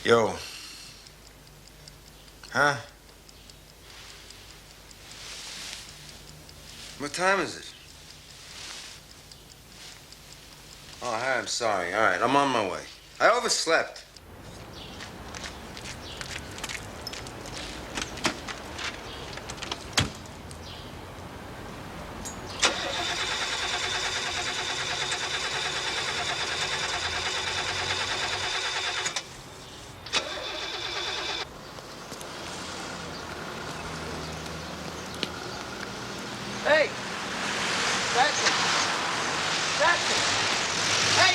Yo. Huh? What time is it? Oh, hi, I'm sorry. All right, I'm on my way. I overslept. Hey! That's it! That's it! Hey!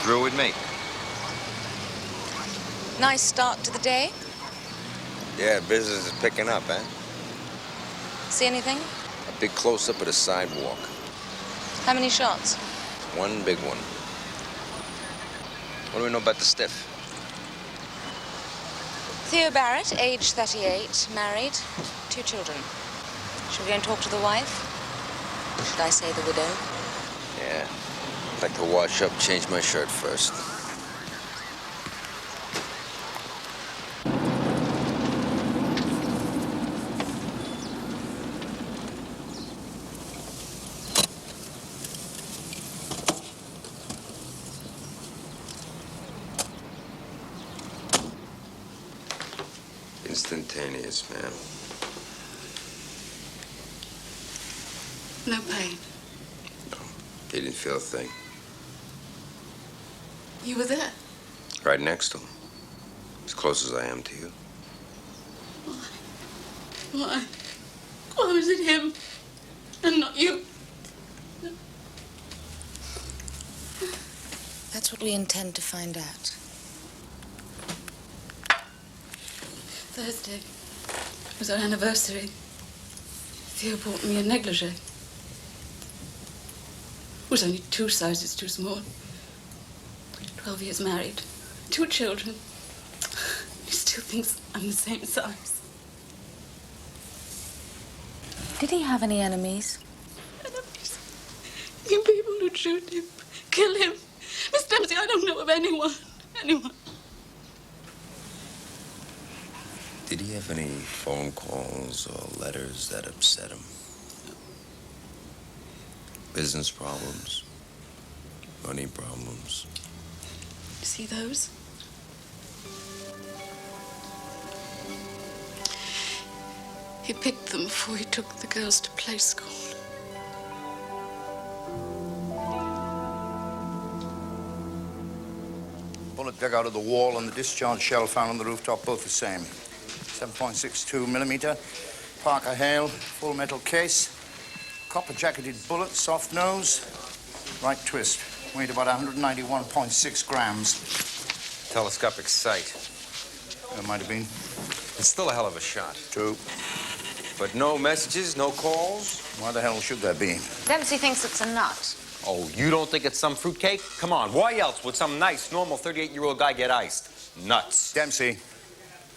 Through with me. Nice start to the day. Yeah, business is picking up, eh? See anything? A big close-up of the sidewalk. How many shots? One big one. What do we know about the stiff? Theo Barrett, age 38, married, 2 children. Should we go and talk to the wife? Or should I say the widow? Yeah. I'd like to wash up, change my shirt first. Instantaneous, ma'am. No pain. No, he didn't feel a thing. You were there? Right next to him. As close as I am to you. Why? Why? Why was it him and not you? That's what we intend to find out. Thursday was our anniversary. Theo bought me a negligee. It was only 2 sizes too small. 12 years married, 2 children. He still thinks I'm the same size. Did he have any enemies? Enemies? You people who'd shoot him, kill him. Miss Dempsey, I don't know of anyone. Anyone. Did he have any phone calls or letters that upset him? Business problems? Money problems? See those? He picked them before he took the girls to play school. Bullet dug out of the wall and the discharge shell found on the rooftop, both the same. 7.62 millimeter. Parker Hale, full metal case. Copper jacketed bullet, soft nose. Right twist. Weighed about 191.6 grams. Telescopic sight. It might have been. It's still a hell of a shot. True. But no messages, no calls? Why the hell should there be? Dempsey thinks it's a nut. Oh, you don't think it's some fruitcake? Come on, why else would some nice, normal 38-year-old guy get iced? Nuts. Dempsey,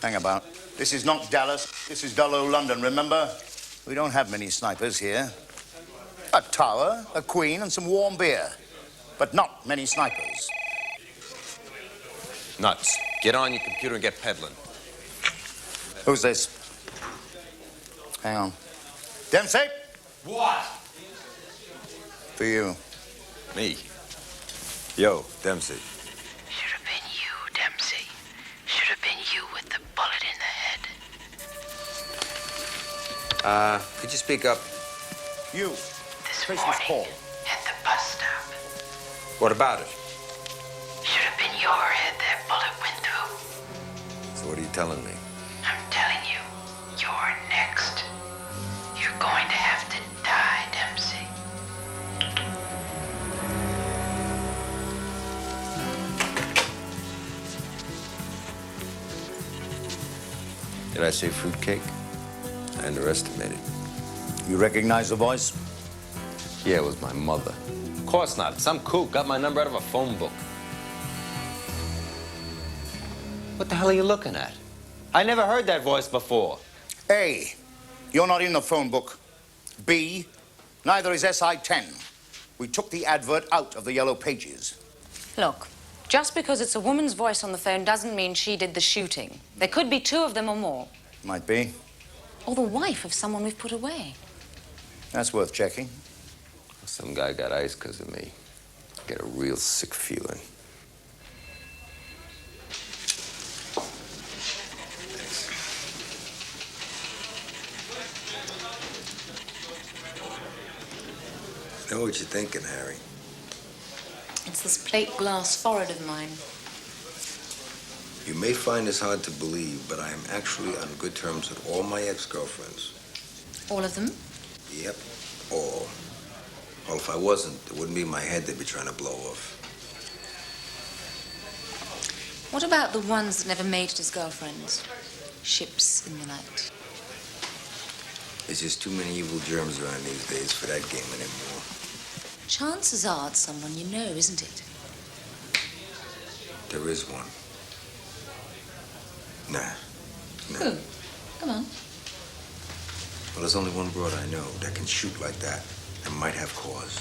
hang about. This is not Dallas. This is dull old London, remember? We don't have many snipers here. A tower, a queen, and some warm beer. But not many snipers. Nuts. Get on your computer and get peddling. Who's this? Hang on. Dempsey? What? For you. Me? Yo, Dempsey. Should have been you, Dempsey. Should have been you with the bullet in the head. Could you speak up? You. This Trace morning, this call. at the bus stop. What about it? Should have been your head that bullet went through. So what are you telling me? I'm telling you, you're next. You're going to have to die, Dempsey. Did I say fruitcake? I underestimated. You recognize the voice? Yeah, it was my mother. Of course not. Some kook got my number out of a phone book. What the hell are you looking at? I never heard that voice before. A, you're not in the phone book. B, neither is SI-10. We took the advert out of the yellow pages. Look, just because it's a woman's voice on the phone doesn't mean she did the shooting. There could be two of them or more. Might be. Or the wife of someone we've put away. That's worth checking. Some guy got iced because of me. I get a real sick feeling. I know what you're thinking, Harry. It's this plate glass forehead of mine. You may find this hard to believe, but I am actually on good terms with all my ex-girlfriends. All of them? Yep, all. Well, if I wasn't, it wouldn't be my head they'd be trying to blow off. What about the ones that never made it as girlfriends? Ships in the night. There's just too many evil germs around these days for that game anymore. Chances are it's someone you know, isn't it? There is one. Nah. Who? Come on. Well, there's only one broad I know that can shoot like that and might have cause.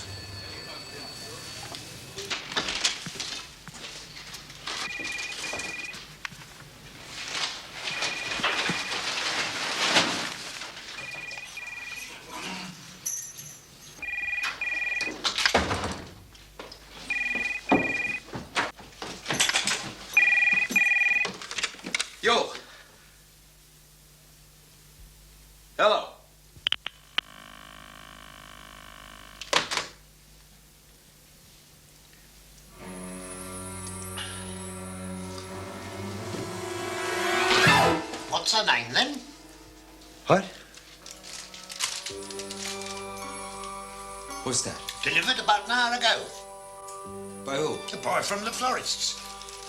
Yo! Hello. What's her name, then? What? What's that? Delivered about an hour ago. By who? The boy from the florists.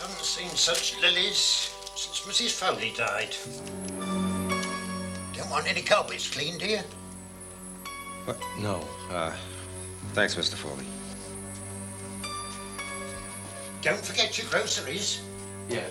Haven't seen such lilies since Mrs. Foley died. Don't want any carpets cleaned, do you? What? No. Thanks, Mr. Foley. Don't forget your groceries. Yeah.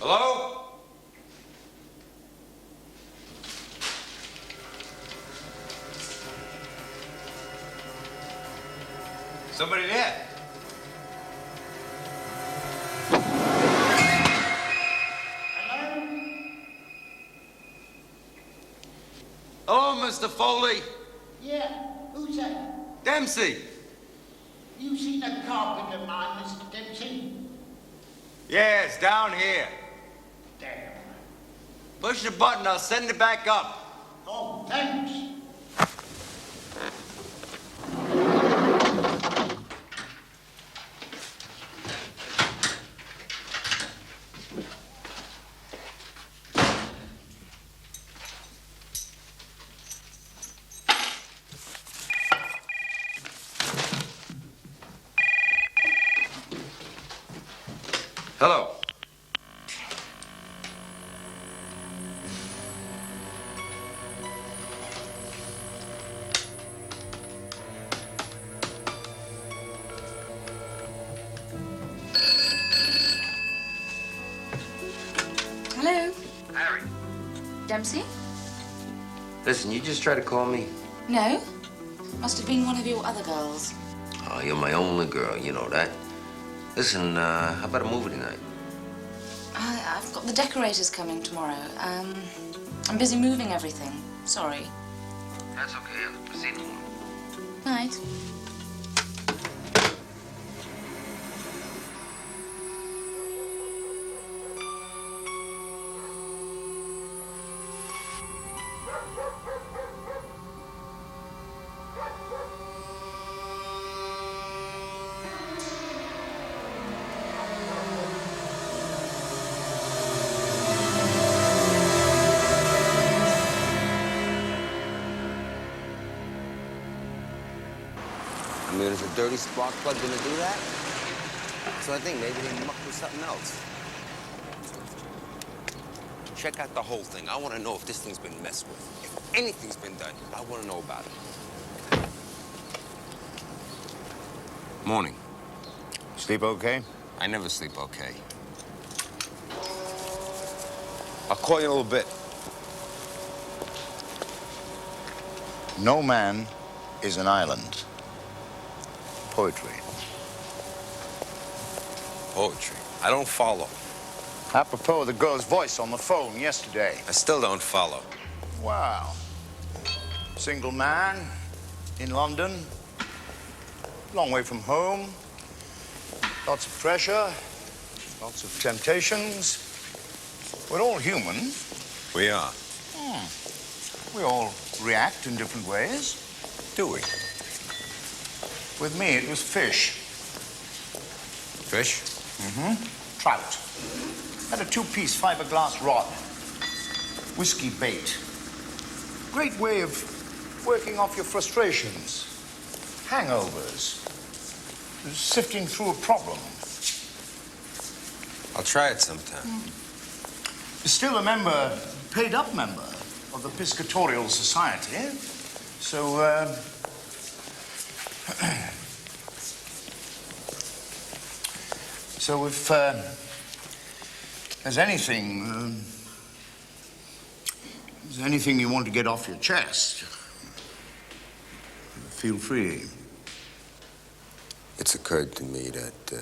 Hello? Somebody there? Mr. Foley? Yeah, who's that? Dempsey. You seen a carpenter man, Mr. Dempsey? Yeah, it's down here. Damn. Push the button, I'll send it back up. Oh, thanks. Hello. Hello? Harry. Dempsey? Listen, you just tried to call me? No. Must have been one of your other girls. Oh, you're my only girl, you know that. Listen, how about a movie tonight? I've got the decorators coming tomorrow. I'm busy moving everything. Sorry. That's okay, I'll proceed. Night. I mean, is a dirty spark plug gonna do that? So I think maybe they mucked with something else. Check out the whole thing. I want to know if this thing's been messed with. If anything's been done, I want to know about it. Morning. Sleep okay? I never sleep okay. I'll call you in a little bit. No man is an island. Poetry. Poetry. I don't follow. Apropos of the girl's voice on the phone yesterday. I still don't follow. Wow. Single man in London. Long way from home. Lots of pressure. Lots of temptations. We're all human. We are. We all react in different ways. Do we? With me, it was fish. Fish? Trout. Had a two-piece fiberglass rod. Whiskey bait. Great way of working off your frustrations. Hangovers. Sifting through a problem. I'll try it sometime. Still a member, paid-up member of the Piscatorial Society. So, so if there's anything you want to get off your chest, feel free. It's occurred to me that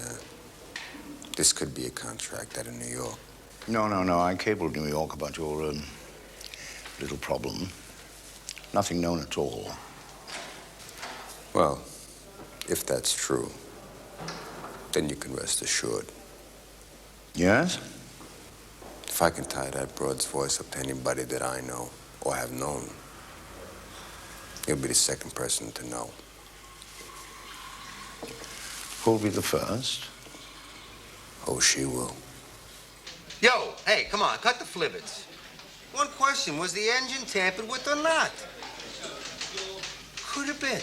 this could be a contract out of New York. No. I cabled New York about your little problem. Nothing known at all. Well, if that's true, then you can rest assured. Yes? If I can tie that broad's voice up to anybody that I know or have known, you'll be the second person to know. Who'll be the first? Oh, she will. Yo, hey, come on, cut the flibbits. One question, was the engine tampered with or not? Could have been.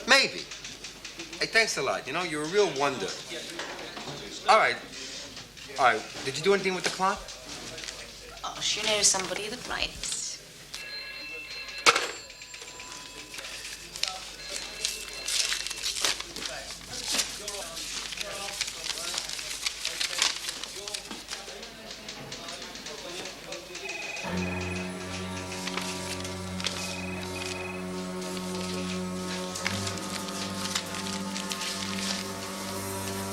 Maybe. Hey, thanks a lot. You know, you're a real wonder. All right. Did you do anything with the clock? Oh, she knows somebody that writes.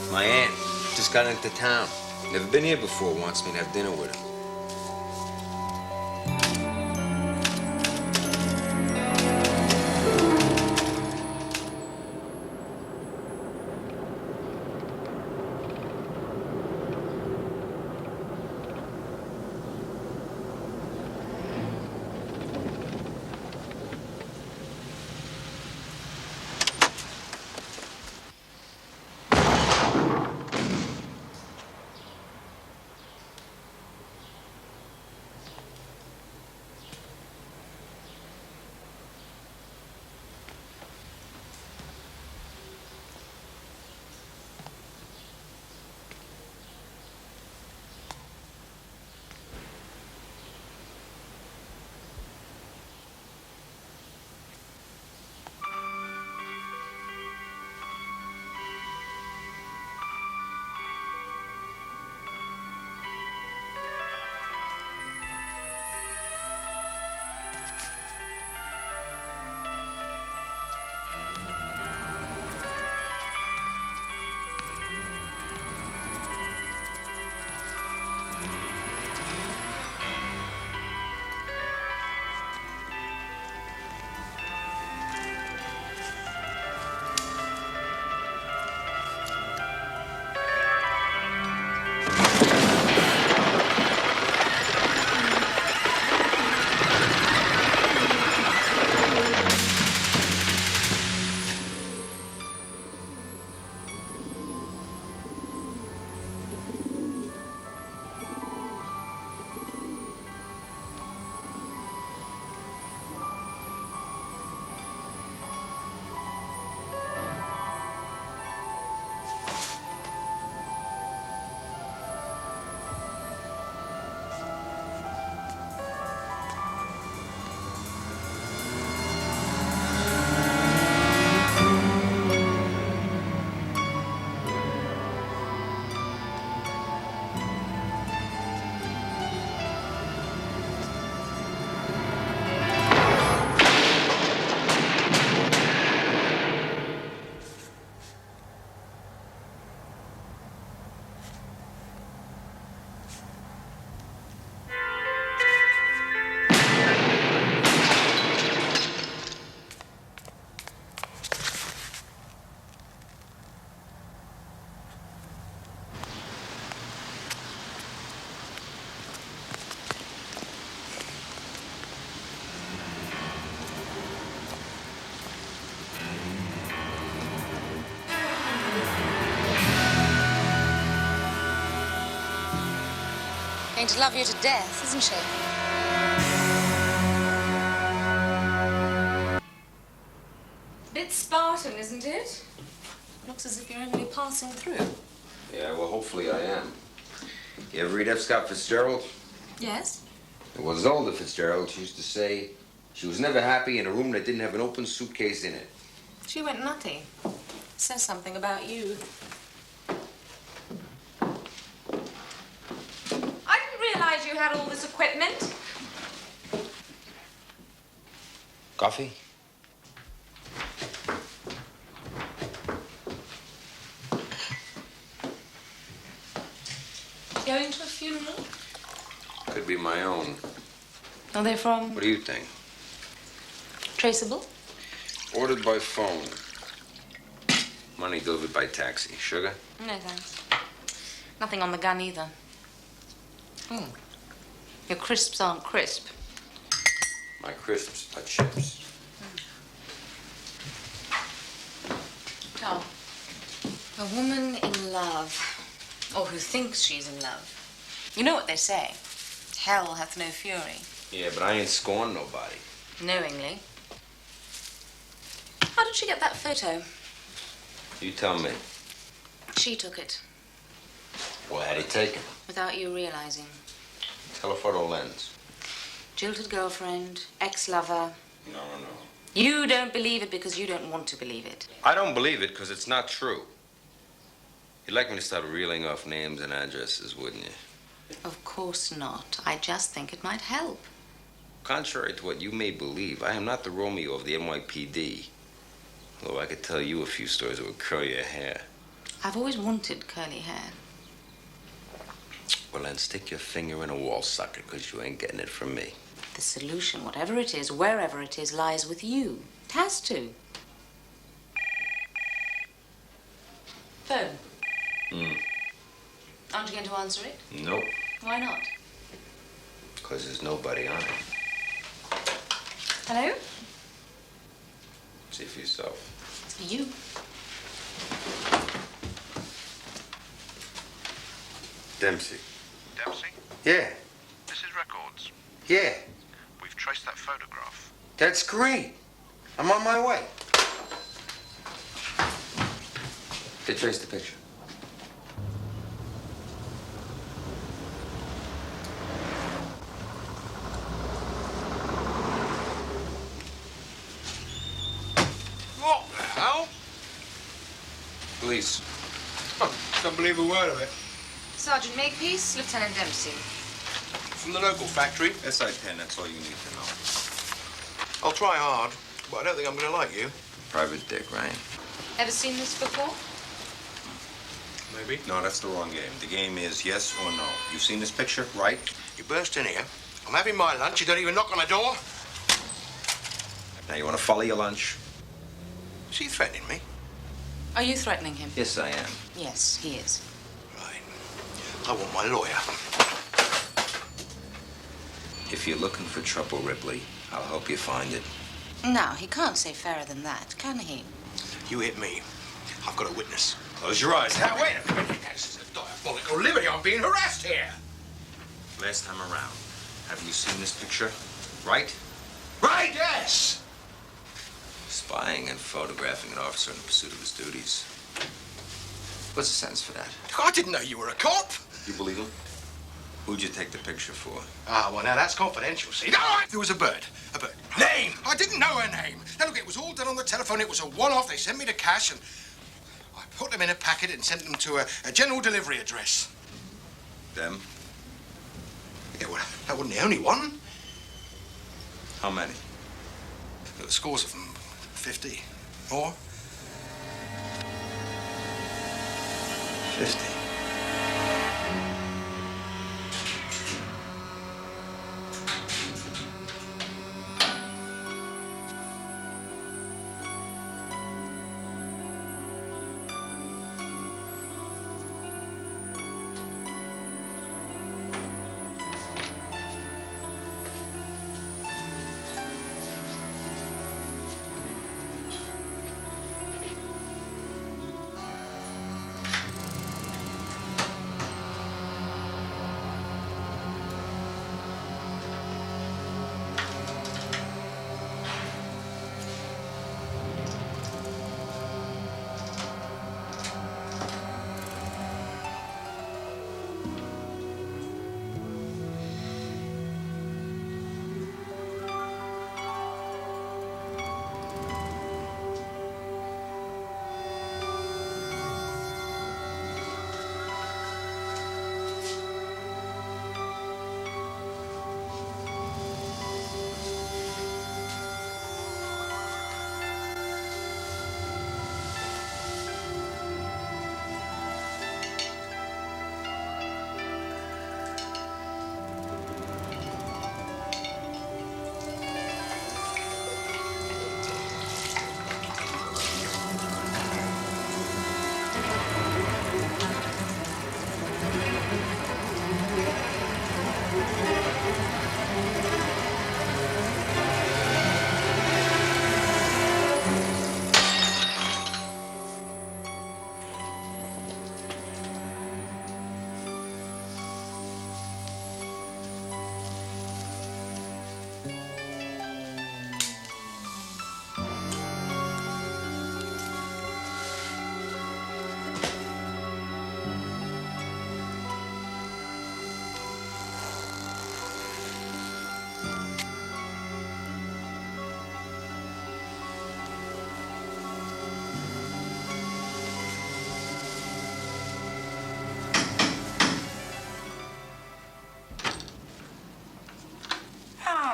My aunt just got into town. Never been here before. Wants me to have dinner with her. going to love you to death, isn't she? Bit Spartan, isn't it? Looks as if you're only passing through. Yeah, well, hopefully I am. You ever read F. Scott Fitzgerald? Yes? Well, Zelda Fitzgerald, she used to say she was never happy in a room that didn't have an open suitcase in it. She went nutty. Says something about you. I didn't realize you had all this equipment. Coffee? Going to a funeral? Could be my own. Are they from? What do you think? Traceable? Ordered by phone. Money delivered by taxi. Sugar? No, thanks. Nothing on the gun either. Your crisps aren't crisp. My crisps are chips. Tom. A woman in love, or who thinks she's in love. You know what they say. Hell hath no fury. Yeah, but I ain't scorned nobody. Knowingly. How did she get that photo? You tell me. She took it, Well, had he taken? without you realizing. Telephoto lens. Jilted girlfriend, ex-lover. No. You don't believe it because you don't want to believe it. I don't believe it because it's not true. You'd like me to start reeling off names and addresses, wouldn't you? Of course not. I just think it might help. Contrary to what you may believe, I am not the Romeo of the NYPD. Although I could tell you a few stories that would curl your hair. I've always wanted curly hair. Well, then stick your finger in a wall socket because you ain't getting it from me. The solution, whatever it is, wherever it is, lies with you. It has to. Phone. Aren't you going to answer it? Nope. Why not? Because there's nobody on it. Hello? See for yourself. You. Dempsey. Dempsey, Yeah. this is Records. Yeah. We've traced that photograph. That's great. I'm on my way. They traced the picture. What the hell? Police. Can't believe a word of it. Sergeant Makepeace, Lieutenant Dempsey. From the local factory. SI-10, that's all you need to know. I'll try hard, but I don't think I'm going to like you. Private dick, right? Ever seen this before? Maybe. No, that's the wrong game. The game is yes or no. You've seen this picture, right? You burst in here. I'm having my lunch. You don't even knock on the door. Now, you want to follow your lunch? Is he threatening me? Are you threatening him? Yes, I am. Yes, he is. Right. I want my lawyer. If you're looking for trouble, Ripley, I'll help you find it. Now, he can't say fairer than that, can he? You hit me. I've got a witness. Close your eyes. Now, wait a minute. This is a diabolical liberty. I'm being harassed here. Last time around, have you seen this picture? Right? Right, yes. Spying and photographing an officer in pursuit of his duties. What's the sentence for that? I didn't know you were a cop. You believe him? Who'd you take the picture for? Ah, well, now that's confidential, see? No, there was a bird. A bird. Name! I didn't know her name. Now, look, it was all done on the telephone. It was a one-off. They sent me the cash, and I put them in a packet and sent them to a general delivery address. Them? Yeah, well, that wasn't the only one. How many? There were scores of them. 50. More? 50.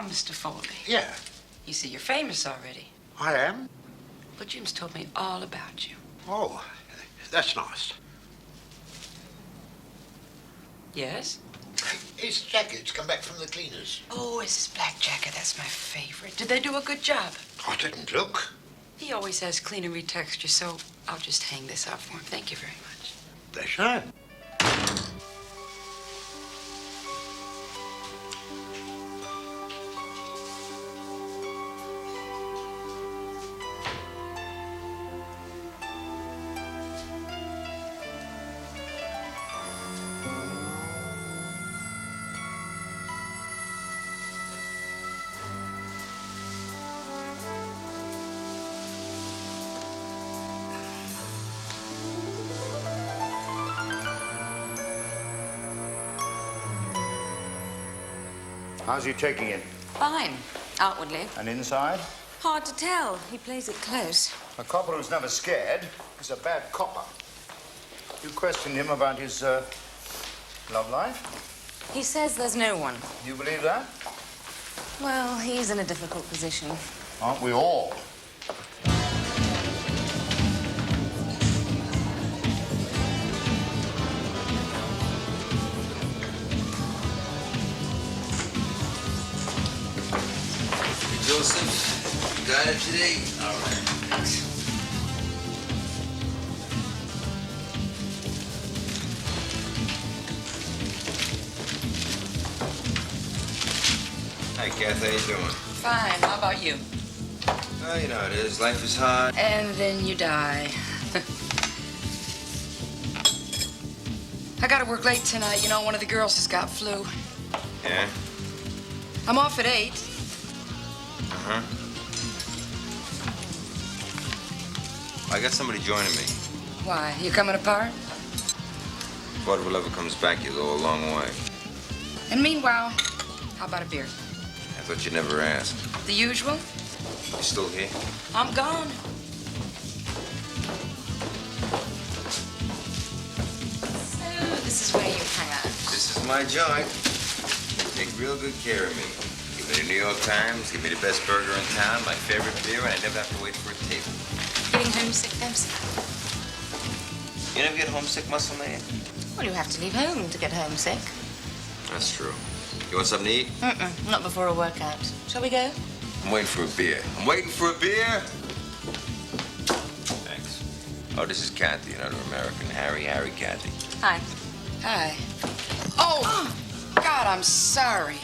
Mr. Foley. Yeah, You see, you're famous already. I am. But Jim's told me all about you. Oh, that's nice. Yes? His jacket's come back from the cleaners. Oh, it's his black jacket. That's my favorite. Did they do a good job? I didn't look. He always has cleanery texture, so I'll just hang this up for him. Thank you very much. Pleasure. How's he taking it? Fine, outwardly. And inside? Hard to tell. He plays it close. A copper who's never scared is a bad copper. You questioned him about his love life? He says there's no one. You believe that? Well, he's in a difficult position. Aren't we all? Joseph, you got it today? All right. Hi, Kath. How you doing? Fine. How about you? Oh, you know how it is. Life is hard. And then you die. I gotta work late tonight. You know, one of the girls has got flu. Yeah? I'm off at 8. Uh-huh. I got somebody joining me. Why? You coming apart? Whatever ever comes back, you go a long way. And meanwhile, how about a beer? I thought you'd never ask. The usual? You still here? I'm gone. So, this is where you hang out. This is my joint. Take real good care of me. Give me the New York Times, give me the best burger in town, my favorite beer, and I never have to wait for a table. Getting homesick, Dempsey? You never get homesick, muscle man? Well, you have to leave home to get homesick. That's true. You want something to eat? Not before a workout. Shall we go? I'm waiting for a beer. I'm waiting for a beer! Thanks. Oh, this is Kathy, another American. Harry, Kathy. Hi. Hi. Oh, God, I'm sorry.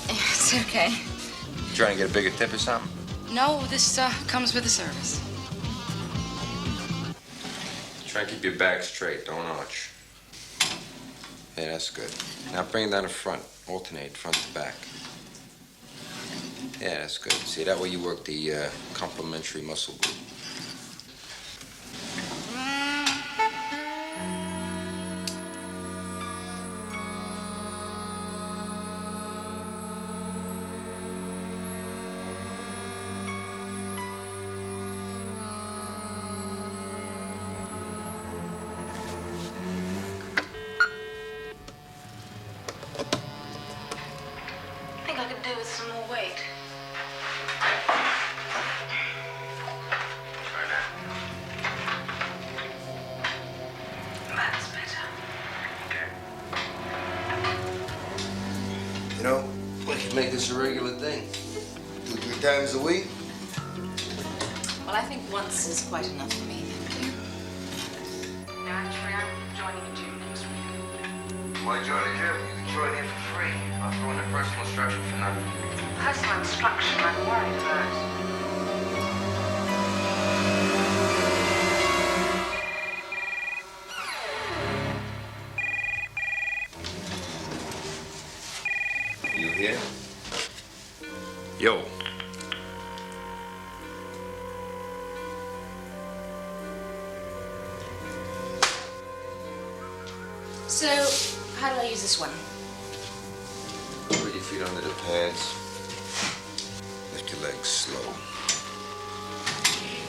It's okay. You trying to get a bigger tip or something? No, this comes with the service. Try and keep your back straight, don't arch. Yeah, that's good. Now bring it down the front. Alternate front to back. Yeah, that's good. See, that way you work the complementary muscle group. I think I could do with some more weight. Try that. That's better. Okay. You know, we could make this a regular thing. Do 3 times a week. Well, I think once is quite enough for me, thank you. No, actually, I'm joining a gym next week. Why join a gym? You can join in for free. I'll throw in a personal instruction for nothing. Personal instruction, I'm worried about. You here? Yo. So, how do I use this one? Put your feet under the pads. Lift your legs slow.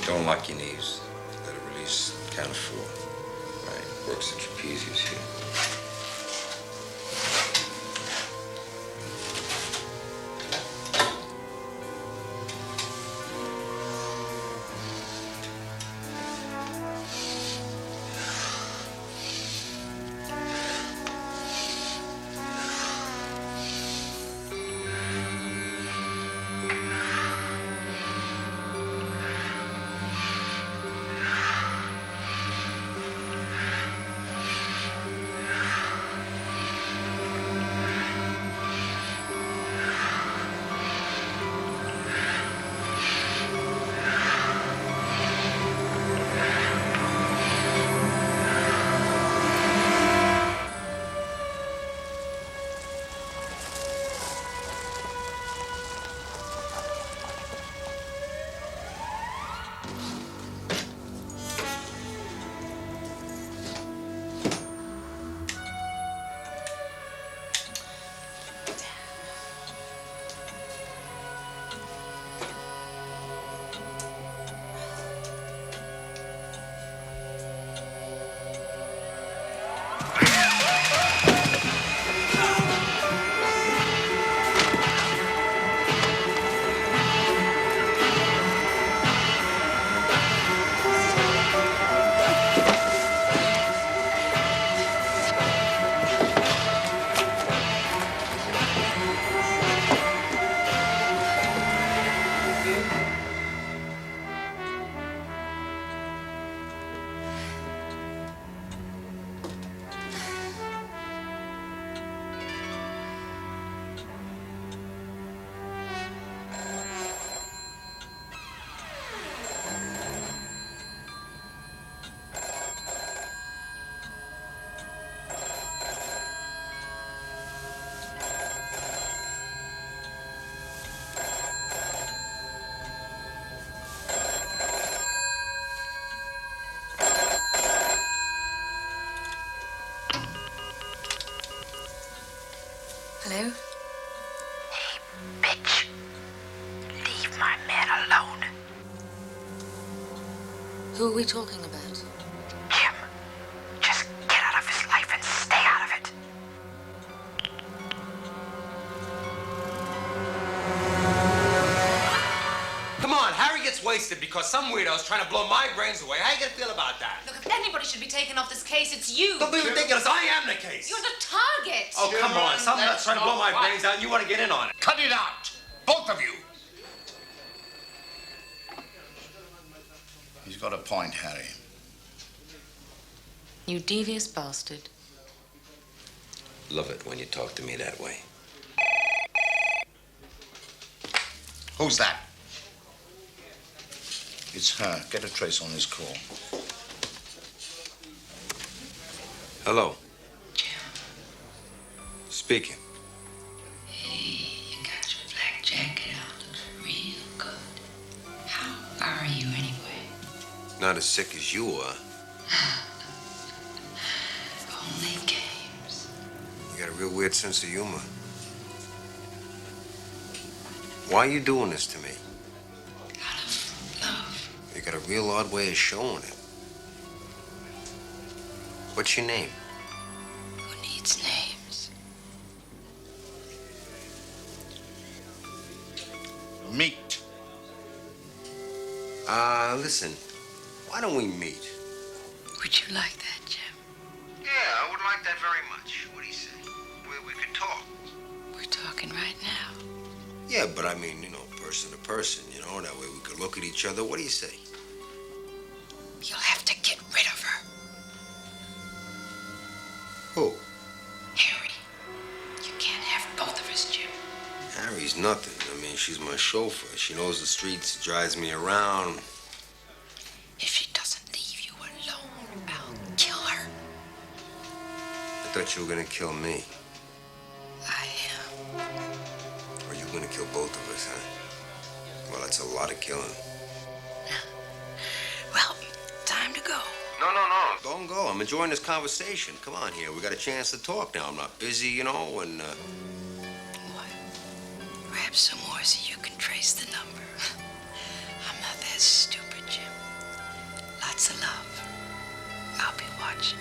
Don't lock your knees. Let it release. Count of 4. Right. Works the trapezius here. we talking about? Jim, just get out of his life and stay out of it. Come on, Harry gets wasted because some weirdo's trying to blow my brains away. How you gonna feel about that? Look, if anybody should be taken off this case, it's you. Don't be ridiculous. I am the case. You're the target. Oh, come on. Some nut's trying to blow my brains out and you want to get in on it. Cut it out, both of you. He's got a point, Harry. You devious bastard. Love it when you talk to me that way. Who's that? It's her. Get a trace on this call. Hello. Jim, Speaking. hey, you got your black jacket on. Looks real good. How are you anyway? Not as sick as you are. Only games. You got a real weird sense of humor. Why are you doing this to me? Out of love. You got a real odd way of showing it. What's your name? Who needs names? Meet. Listen. Why don't we meet? Would you like that, Jim? Yeah, I would like that very much. What do you say? We could talk. We're talking right now. Yeah, but I mean, person to person, that way we could look at each other. What do you say? You'll have to get rid of her. Who? Harry. You can't have both of us, Jim. Harry's nothing. I mean, she's my chauffeur. She knows the streets, drives me around. If she doesn't leave you alone, I'll kill her. I thought you were gonna kill me. I am. Or you gonna kill both of us, huh? Well, that's a lot of killing. Well, time to go. No. Don't go. I'm enjoying this conversation. Come on here. We got a chance to talk now. I'm not busy, and... What? Grab some more so you can trace the number. I'm not that stupid, Jim. Lots of love. I'll be watching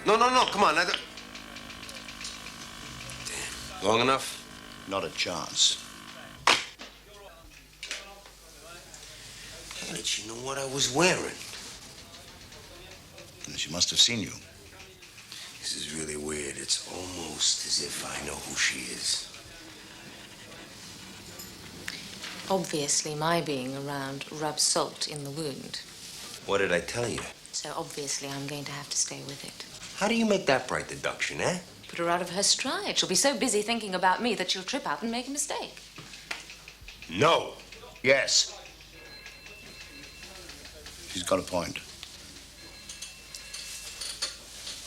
you. No. Come on. Damn. Long enough? Not a chance. How did she know what I was wearing? And she must have seen you. This is really weird. It's almost as if I know who she is. Obviously, my being around rubs salt in the wound. What did I tell you? So obviously, I'm going to have to stay with it. How do you make that bright deduction, eh? Put her out of her stride. She'll be so busy thinking about me that she'll trip out and make a mistake. No. Yes. She's got a point.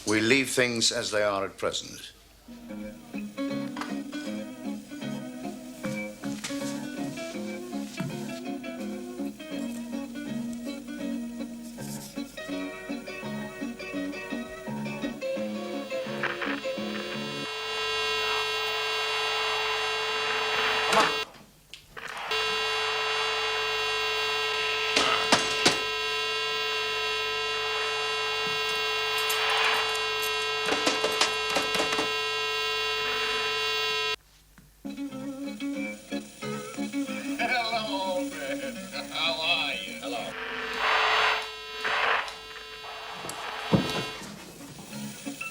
We leave things as they are at present.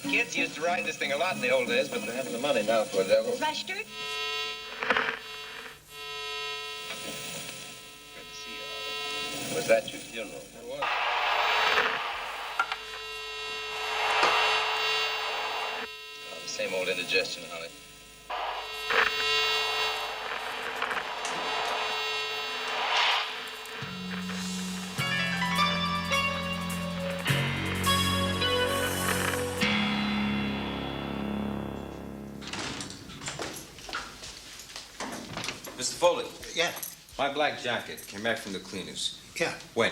Kids used to ride this thing a lot in the old days, but they haven't the money now for devil. Mustard? Good to see you, Holly. Was that your funeral? It was. Oh, the same old indigestion, Holly. Mr. Foley, Yeah, my black jacket came back from the cleaners. yeah. When?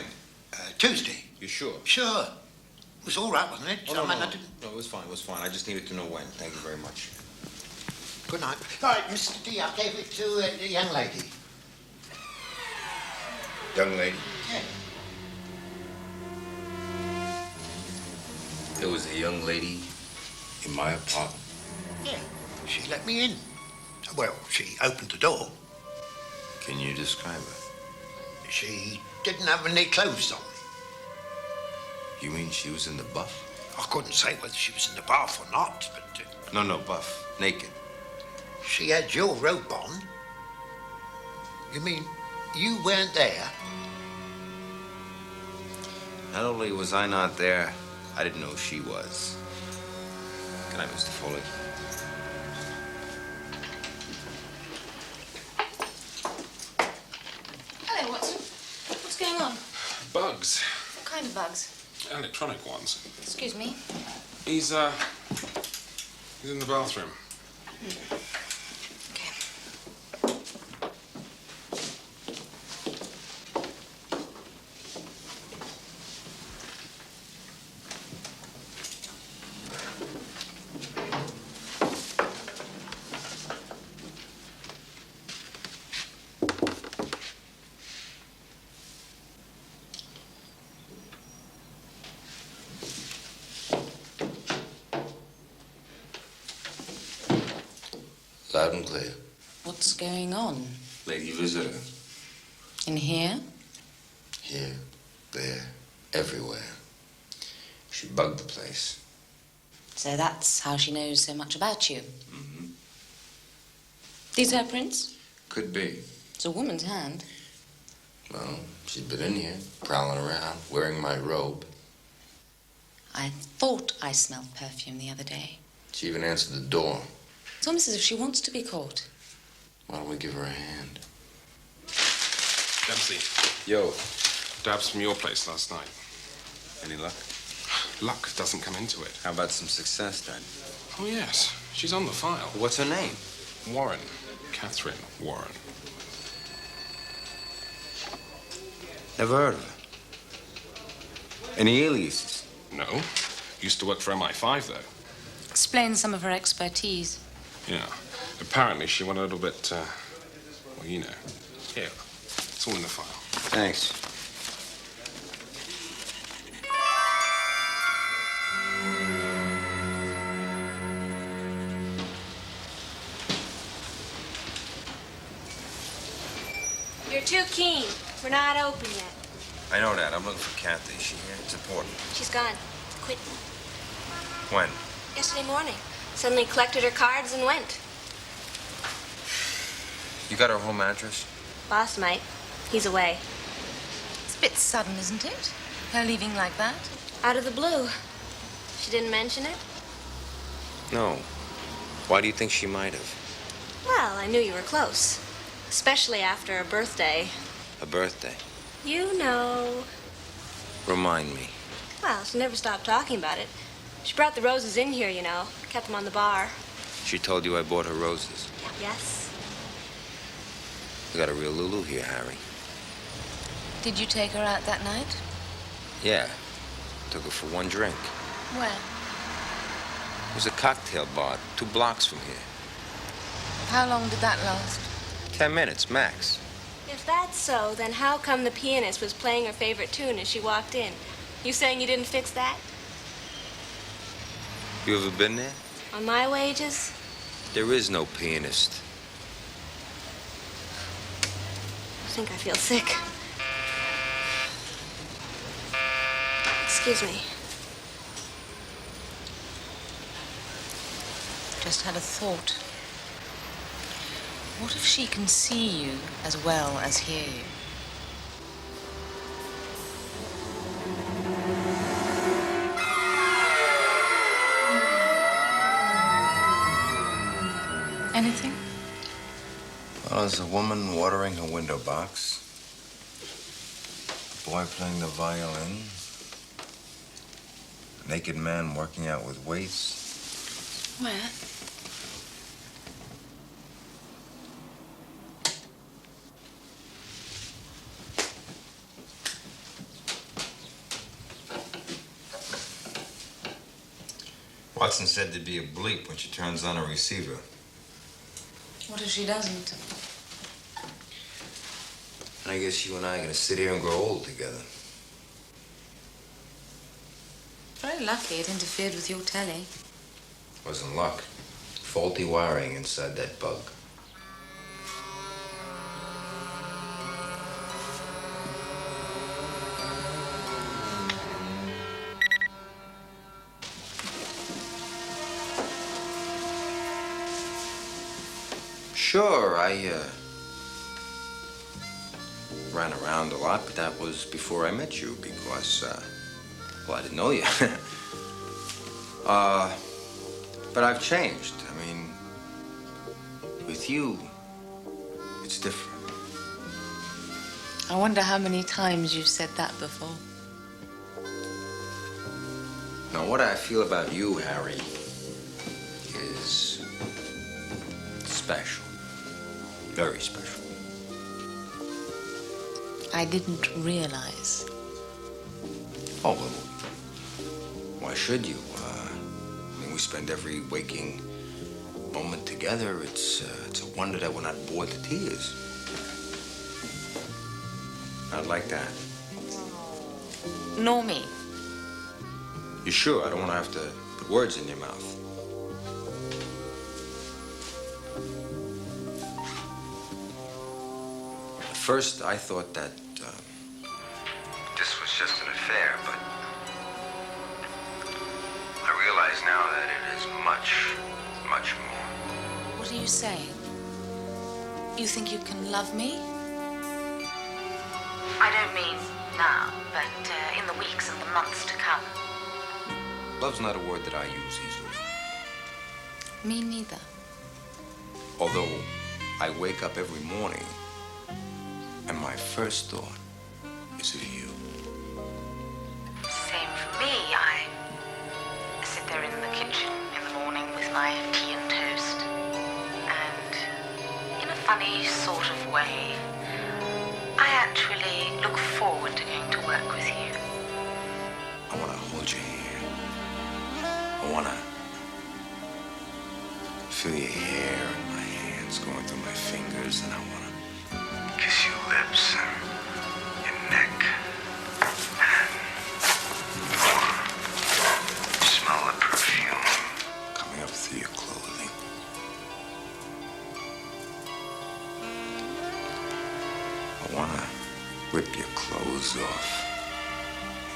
Tuesday. You sure? Sure. It was all right, wasn't it? Oh, no, I no, didn't... no, it was fine. I just needed to know when. Thank you very much. Good night. All right, Mr. D, I gave it to the young lady. Young lady? Yeah. was a young lady in my apartment? Yeah, she let me in. Well, she opened the door. Can you describe her? She didn't have any clothes on. You mean she was in the buff? I couldn't say whether she was in the bath or not, but... No, buff. Naked. She had your robe on. You mean you weren't there? Not only was I not there, I didn't know she was. Good night, Mr. Foley. Hello, Watson. What's going on? Bugs. What kind of bugs? Electronic ones. Excuse me. He's in the bathroom. Okay. Loud and clear. What's going on? Lady visitor. In here? Here, there, everywhere. She bugged the place. So that's how she knows so much about you. Mm-hmm. These her prints? Could be. It's a woman's hand. Well, she's been in here, prowling around, wearing my robe. I thought I smelled perfume the other day. She even answered the door. It's almost as if she wants to be caught. Why don't we give her a hand? Dempsey. Yo. Dabs from your place last night. Any luck? Luck doesn't come into it. How about some success, then? Oh, yes. She's on the file. What's her name? Warren. Catherine Warren. Never heard of her. Any aliases? No. Used to work for MI5, though. Explains some of her expertise. Yeah. Apparently, she went a little bit, well, you know. Here. It's all in the file. Thanks. You're too keen. We're not open yet. I know that. I'm looking for Kathy. Is she here? It's important. She's gone. Quit. When? Yesterday morning. Suddenly collected her cards and went. You got her home address? Boss might. He's away. It's a bit sudden, isn't it? Her leaving like that? Out of the blue. She didn't mention it? No. Why do you think she might have? Well, I knew you were close. Especially after a birthday. A birthday? You know. Remind me. Well, she never stopped talking about it. She brought the roses in here, you know. Kept them on the bar. She told you I bought her roses. Yes. You got a real Lulu here, Harry. Did you take her out that night? Yeah. Took her for one drink. Where? It was a cocktail bar 2 blocks from here. How long did that last? 10 minutes, max. If that's so, then how come the pianist was playing her favorite tune as she walked in? You saying you didn't fix that? You ever been there? On my wages? There is no pianist. I think I feel sick. Excuse me. Just had a thought. What if she can see you as well as hear you? Anything? Well, there's a woman watering her window box. A boy playing the violin. A naked man working out with weights. Where? Watson said there'd be a bleep when she turns on a receiver. What if she doesn't? And I guess you and I are gonna sit here and grow old together. very lucky it interfered with your telly. Wasn't luck. Faulty wiring inside that bug. Sure, I ran around a lot, but that was before I met you because, well, I didn't know you. But I've changed. I mean, with you, it's different. I wonder how many times you've said that before. Now, what I feel about you, Harry, is special. Very special. I didn't realize. Oh, well, why should you? I mean, we spend every waking moment together. It's a wonder that we're not bored to tears. Not like that. Nor me. You sure? I don't want to have to put words in your mouth. At first, I thought that this was just an affair, but I realize now that it is much, much more. What are you saying? You think you can love me? I don't mean now, but in the weeks and the months to come. Love's not a word that I use easily. Me neither. Although I wake up every morning and my first thought is of you. Same for me. I sit there in the kitchen in the morning with my tea and toast. And in a funny sort of way, I actually look forward to going to work with you. I want to hold your hand. I want to feel your hair in my hands going through my fingers, and I want to kiss your lips and your neck and smell the perfume coming up through your clothing. I want to rip your clothes off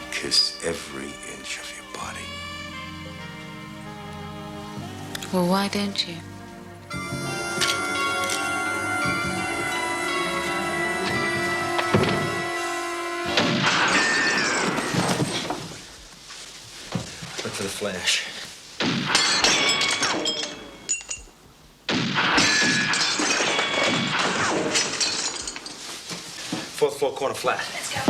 and kiss every inch of your body. Well, why don't you? Look for the flash. Fourth floor corner flat. Let's go.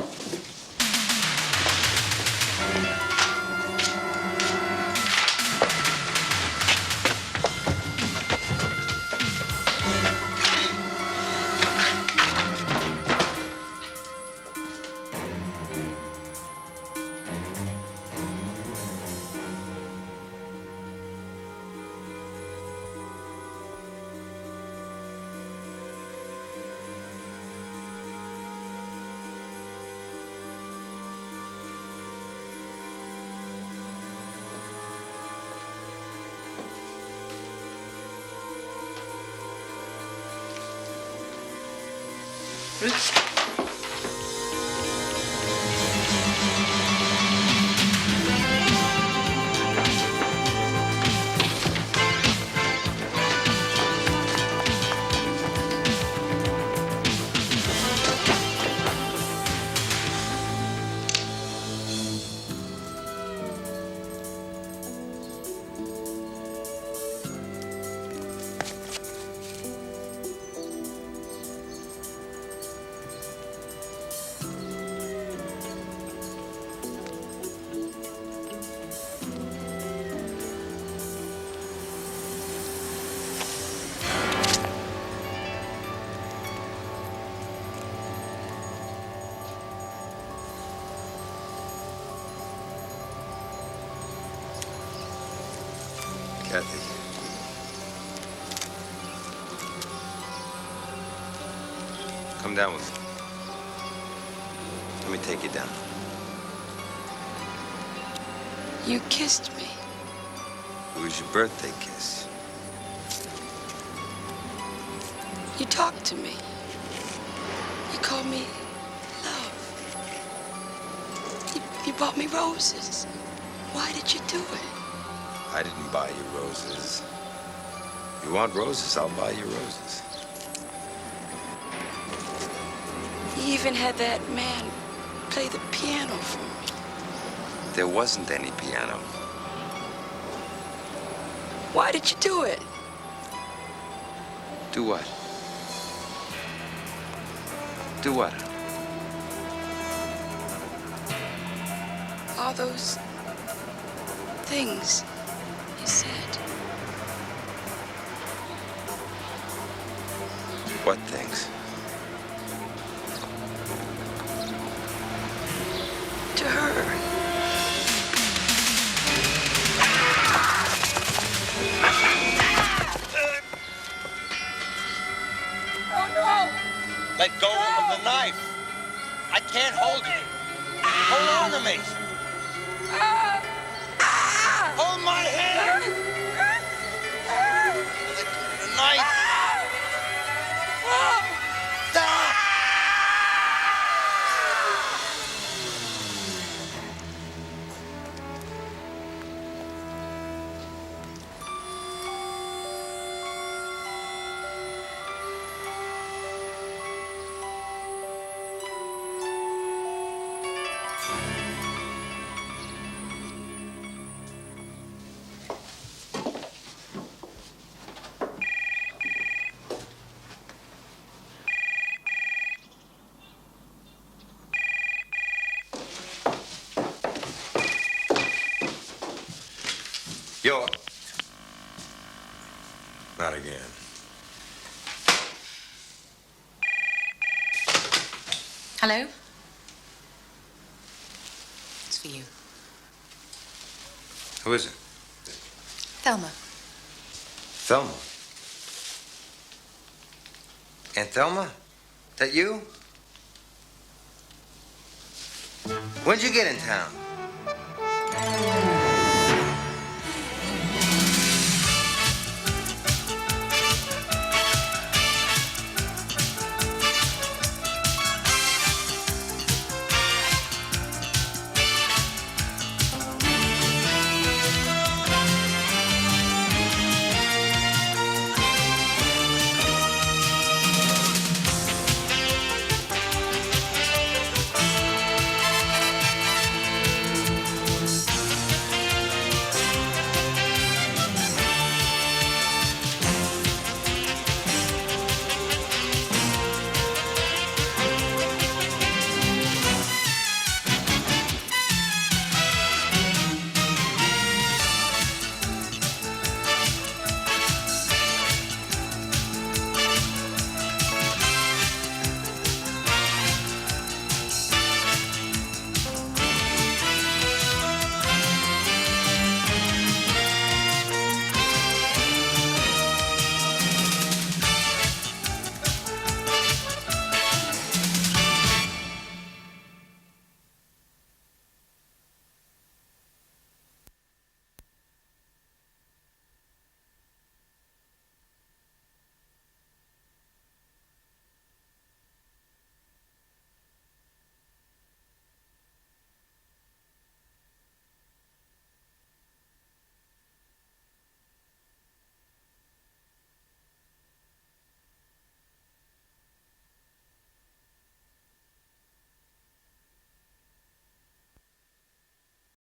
Kathy. Come down with me. Let me take you down. You kissed me. It was your birthday kiss. You talked to me. You called me love. You bought me roses. Why did you do it? I didn't buy you roses. You want roses, I'll buy you roses. You even had that man play the piano for me. There wasn't any piano. Why did you do it? Do what? Do what? All those things you said. What things? To her. Oh, no! Let go of the knife. I can't hold you. Hold on to me. Hold my hand. Let go of the knife. Stop. Yo. Not again. Hello? It's for you. Who is it? Thelma. Thelma. Aunt Thelma? That you? When'd you get in town?